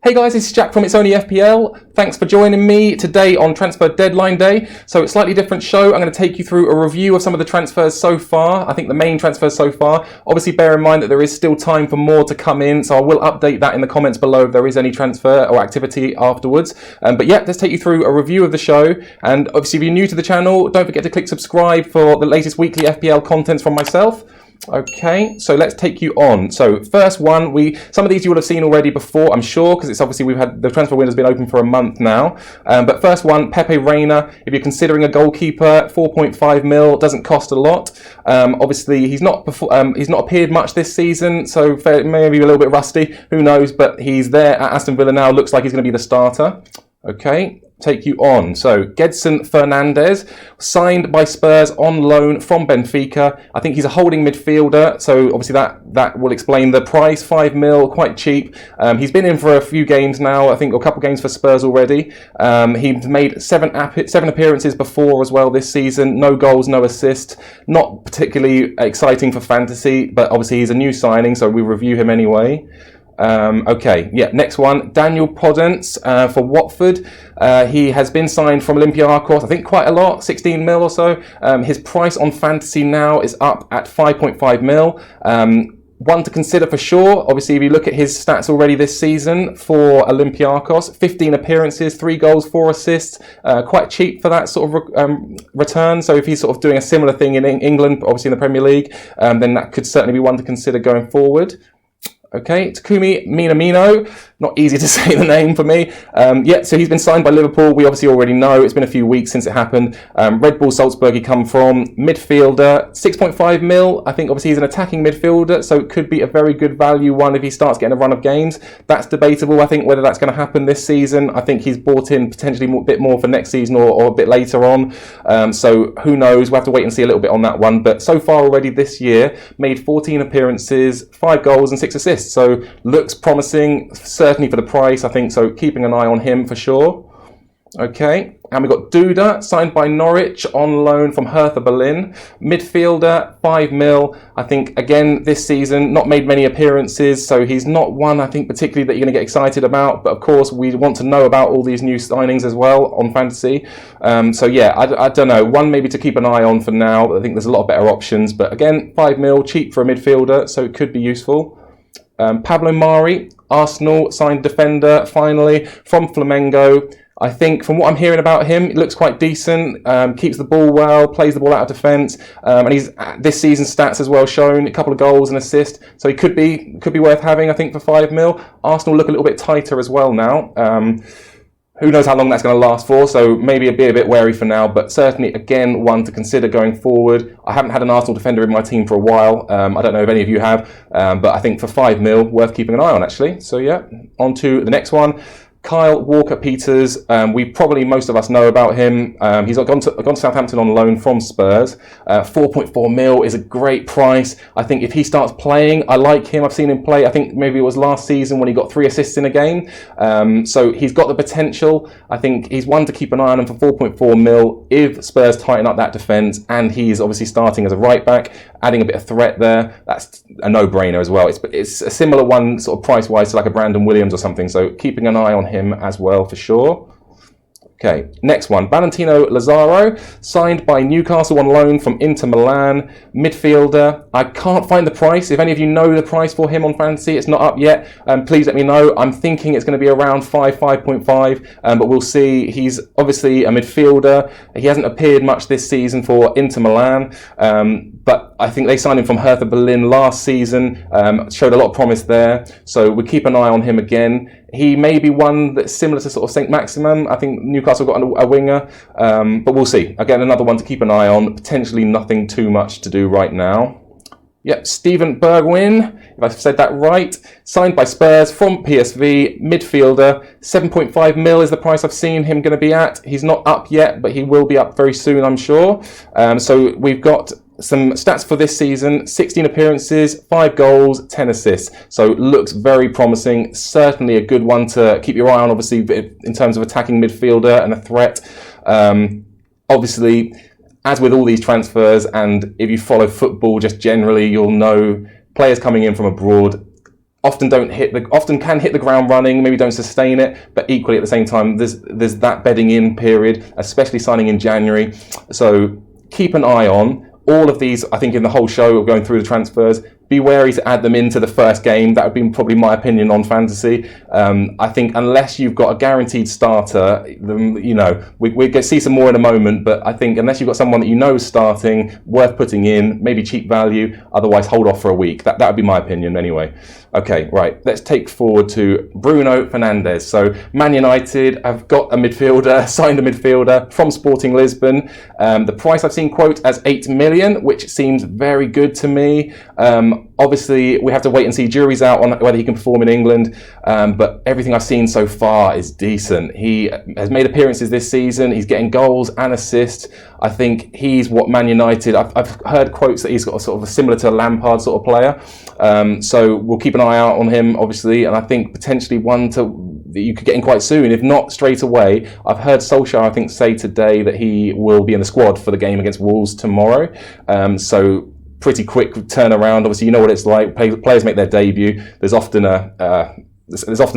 Hey guys, this is Jack from It's Only FPL. Thanks for joining me today on Transfer Deadline Day. So it's a slightly different show. I'm going to take you through a review of some of the transfers so far. I think the main transfers so far. Obviously bear in mind that there is still time for more to come in. So I will update that in the comments below if there is any transfer or activity afterwards. But yeah, let's take you through a review of the show. And obviously if you're new to the channel, don't forget to click subscribe for the latest weekly FPL contents from myself. Okay, so let's take you on. So first one, some of these you will have seen already before, I'm sure, because it's obviously the transfer window's been open for a month now. But first one, Pepe Reina. If you're considering a goalkeeper, 4.5 mil, doesn't cost a lot. Obviously he's not appeared much this season, so maybe a little bit rusty. Who knows? But he's there at Aston Villa now. Looks like he's going to be the starter. Okay. Take you on. So GW25 Fernandes, signed by Spurs on loan from Benfica. I think he's a holding midfielder, so obviously that will explain the price. 5 mil, quite cheap. He's been in for a few games now, I think a couple games for Spurs already. He's made seven appearances before as well this season. No goals, no assists. Not particularly exciting for fantasy, but obviously he's a new signing, so we review him anyway. Okay, yeah, next one, Daniel Podence for Watford. He has been signed from Olympiacos, I think quite a lot, 16 mil or so. His price on fantasy now is up at 5.5 mil. One to consider for sure. Obviously, if you look at his stats already this season for Olympiacos, 15 appearances, 3 goals, 4 assists, quite cheap for that sort of return. So if he's sort of doing a similar thing in England, obviously in the Premier League, then that could certainly be one to consider going forward. Okay, Takumi Minamino, not easy to say the name for me. Yeah, so he's been signed by Liverpool. We obviously already know. It's been a few weeks since it happened. Red Bull Salzburg he come from. Midfielder, 6.5 mil. I think obviously he's an attacking midfielder, so it could be a very good value one if he starts getting a run of games. That's debatable, I think, whether that's going to happen this season. I think he's bought in potentially a bit more for next season or a bit later on. So who knows? We'll have to wait and see a little bit on that one. But so far already this year, made 14 appearances, 5 goals and 6 assists. So looks promising, certainly for the price, I think. So keeping an eye on him for sure. Okay, and we've got Duda, signed by Norwich on loan from Hertha Berlin. Midfielder, 5 mil. I think, again, this season, not made many appearances, so he's not one, I think, particularly that you're going to get excited about. But, of course, we want to know about all these new signings as well on fantasy. So, yeah, I don't know. One maybe to keep an eye on for now. I think there's a lot of better options. But, again, 5 mil, cheap for a midfielder, so it could be useful. Pablo Mari, Arsenal, signed defender, finally, from Flamengo. I think from what I'm hearing about him, it looks quite decent, keeps the ball well, plays the ball out of defence, and he's this season's stats as well shown, a couple of goals and assists, so he could be worth having, I think, for 5 mil. Arsenal look a little bit tighter as well now. Who knows how long that's going to last for, so maybe be a bit wary for now, but certainly, again, one to consider going forward. I haven't had an Arsenal defender in my team for a while. I don't know if any of you have, but I think for 5 mil, worth keeping an eye on, actually. So, yeah, on to the next one. Kyle Walker-Peters, most of us know about him. He's gone to Southampton on loan from Spurs. 4.4 mil is a great price. I think if he starts playing, I like him. I've seen him play. I think maybe it was last season when he got 3 assists in a game. So he's got the potential. I think he's one to keep an eye on him for 4.4 mil if Spurs tighten up that defence, and he's obviously starting as a right back, adding a bit of threat there. That's a no-brainer as well. It's a similar one sort of price-wise to like a Brandon Williams or something. So keeping an eye on him as well for sure. Okay, next one, Valentino Lazaro, signed by Newcastle on loan from Inter Milan, midfielder. I can't find the price. If any of you know the price for him on fantasy, it's not up yet. Please let me know. I'm thinking it's going to be around 5.5, but we'll see. He's obviously a midfielder. He hasn't appeared much this season for Inter Milan, but I think they signed him from Hertha Berlin last season, showed a lot of promise there. So we'll keep an eye on him again. He may be one that's similar to sort of St. Maximum. I think Newcastle got a winger, but we'll see. Again, another one to keep an eye on. Potentially nothing too much to do right now. Yep, Steven Bergwijn, if I've said that right, signed by Spurs from PSV, midfielder, 7.5 mil is the price I've seen him going to be at. He's not up yet, but he will be up very soon, I'm sure. So we've got some stats for this season: 16 appearances, 5 goals, 10 assists. So looks very promising. Certainly a good one to keep your eye on, obviously, in terms of attacking midfielder and a threat. Obviously, as with all these transfers, and if you follow football just generally, you'll know players coming in from abroad often can hit the ground running, maybe don't sustain it, but equally at the same time, there's that bedding in period, especially signing in January. So keep an eye on all of these. I think in the whole show of going through the transfers, be wary to add them into the first game. That would be probably my opinion on fantasy. I think unless you've got a guaranteed starter, we're going to see some more in a moment, but I think unless you've got someone that you know is starting, worth putting in, maybe cheap value, otherwise hold off for a week. That would be my opinion anyway. Okay, right, let's take forward to Bruno Fernandes. So Man United have got a midfielder, signed a midfielder from Sporting Lisbon. The price I've seen quote as 8 million, which seems very good to me. Obviously, we have to wait and see. Jury's out on whether he can perform in England, but everything I've seen so far is decent. He has made appearances this season. He's getting goals and assists. I think he's what Man United. I've heard quotes that he's got a sort of a similar to a Lampard sort of player. So we'll keep an eye out on him, obviously, and I think potentially one that you could get in quite soon, if not straight away. I've heard Solskjaer, I think, say today that he will be in the squad for the game against Wolves tomorrow. So pretty quick turnaround. Obviously, you know what it's like. Players make their debut. There's often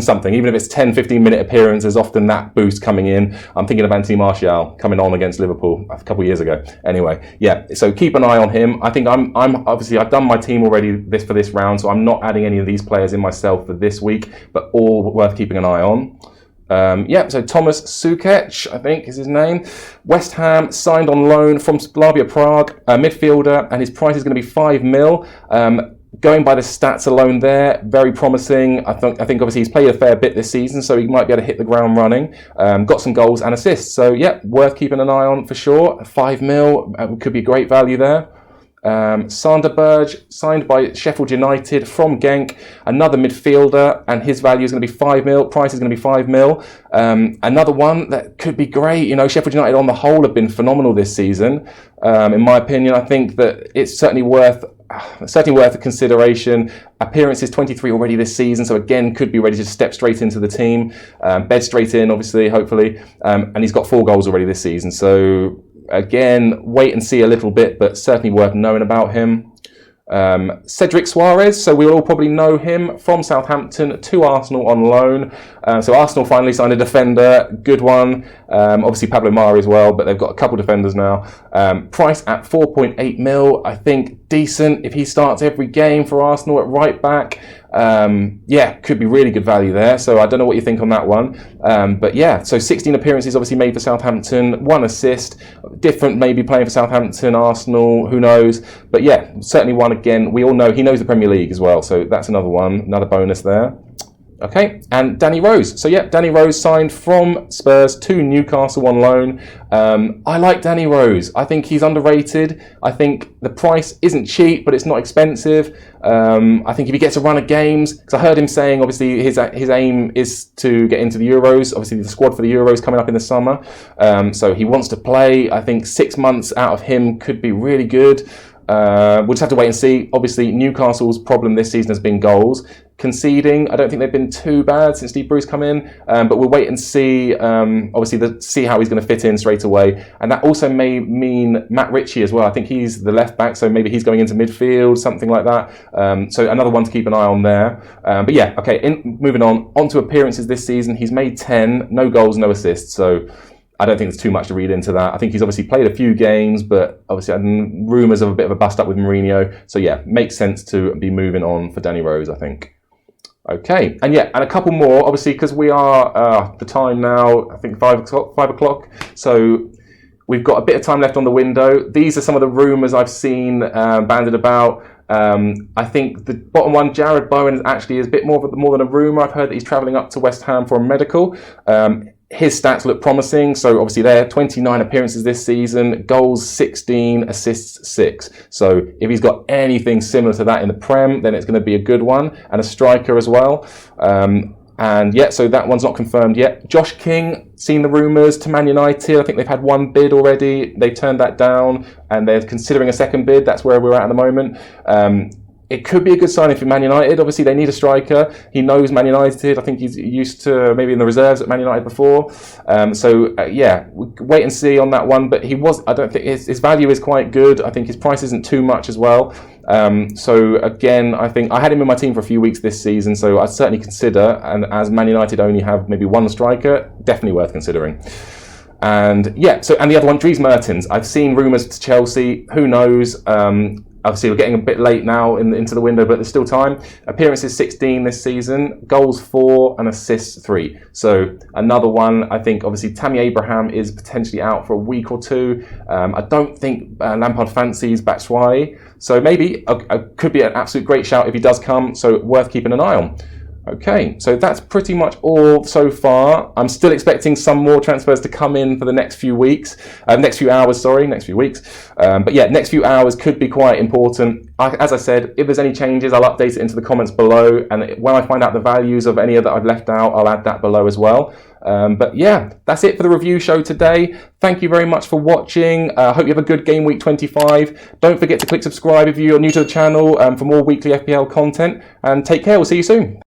something, even if it's 10-15 minute appearance, there's often that boost coming in. I'm thinking of Anthony Martial coming on against Liverpool a couple of years ago. Anyway, yeah, so keep an eye on him. I think I'm obviously, I've done my team already for this round, so I'm not adding any of these players in myself for this week, but all worth keeping an eye on. So Thomas Suchek, I think is his name. West Ham signed on loan from Slavia Prague, a midfielder, and his price is going to be 5 mil. Going by the stats alone there, very promising. I think obviously he's played a fair bit this season, so he might be able to hit the ground running. Got some goals and assists, so yeah, worth keeping an eye on for sure. 5 mil could be great value there. Sander Berge, signed by Sheffield United from Genk, another midfielder, and his value is going to be 5 mil. Price is going to be 5 mil. Another one that could be great. Sheffield United on the whole have been phenomenal this season. In my opinion, I think that it's certainly worth a consideration. Appearances 23 already this season, so again could be ready to step straight into the team, bed straight in, obviously, hopefully. And he's got 4 goals already this season, so again, wait and see a little bit, but certainly worth knowing about him. Cedric Suarez, so we'll all probably know him from Southampton to Arsenal on loan. So Arsenal finally signed a defender, good one. Obviously Pablo Mari as well, but they've got a couple defenders now. Price at 4.8 mil, I think decent if he starts every game for Arsenal at right back. Could be really good value there. So I don't know what you think on that one. But yeah, so 16 appearances obviously made for Southampton, 1 assist, different maybe playing for Southampton, Arsenal, who knows. But yeah, certainly one again. We all know he knows the Premier League as well. So that's another one, another bonus there. Okay, and Danny Rose. So yeah, Danny Rose signed from Spurs to Newcastle on loan. I like Danny Rose. I think he's underrated. I think the price isn't cheap, but it's not expensive. I think if he gets a run of games, because I heard him saying obviously his aim is to get into the Euros. Obviously the squad for the Euros coming up in the summer. So he wants to play. I think 6 months out of him could be really good. We'll just have to wait and see. Obviously, Newcastle's problem this season has been goals. Conceding, I don't think they've been too bad since Steve Bruce come in, but we'll wait and see, obviously, see how he's going to fit in straight away. And that also may mean Matt Ritchie as well. I think he's the left back, so maybe he's going into midfield, something like that. So another one to keep an eye on there. But yeah, okay, moving on to appearances this season. He's made 10, no goals, no assists, so I don't think there's too much to read into that. I think he's obviously played a few games, but obviously rumours of a bit of a bust up with Mourinho. So yeah, makes sense to be moving on for Danny Rose, I think. Okay, and yeah, and a couple more, obviously, because we are the time now, I think 5 o'clock. So we've got a bit of time left on the window. These are some of the rumours I've seen banded about. I think the bottom one, Jared Bowen, actually is a bit more than a rumour. I've heard that he's travelling up to West Ham for a medical. His stats look promising, so obviously there 29 appearances this season, goals 16, assists 6. So if he's got anything similar to that in the Prem, then it's going to be a good one, and a striker as well. And yeah, so that one's not confirmed yet. Josh King, seen the rumours to Man United. I think they've had one bid already. They've turned that down, and they're considering a second bid. That's where we're at the moment. It could be a good signing for Man United. Obviously, they need a striker. He knows Man United. I think he's used to maybe in the reserves at Man United before. Yeah, wait and see on that one. But I don't think his value is quite good. I think his price isn't too much as well. So again, I think I had him in my team for a few weeks this season, so I'd certainly consider, and as Man United only have maybe one striker, definitely worth considering. And yeah, and the other one, Dries Mertens. I've seen rumours to Chelsea, who knows? Obviously, we're getting a bit late now into the window, but there's still time. Appearances 16 this season, goals 4 and assists 3. So another one, I think obviously Tammy Abraham is potentially out for a week or two. I don't think Lampard fancies Batshuayi. So maybe could be an absolute great shout if he does come, so worth keeping an eye on. Okay, so that's pretty much all so far. I'm still expecting some more transfers to come in for the next few weeks, next few hours, but yeah, next few hours could be quite important. As I said, if there's any changes, I'll update it into the comments below, and when I find out the values of any that I've left out, I'll add that below as well. But yeah, that's it for the review show today. Thank you very much for watching. I hope you have a good game week 25. Don't forget to click subscribe if you're new to the channel for more weekly FPL content, and take care. We'll see you soon.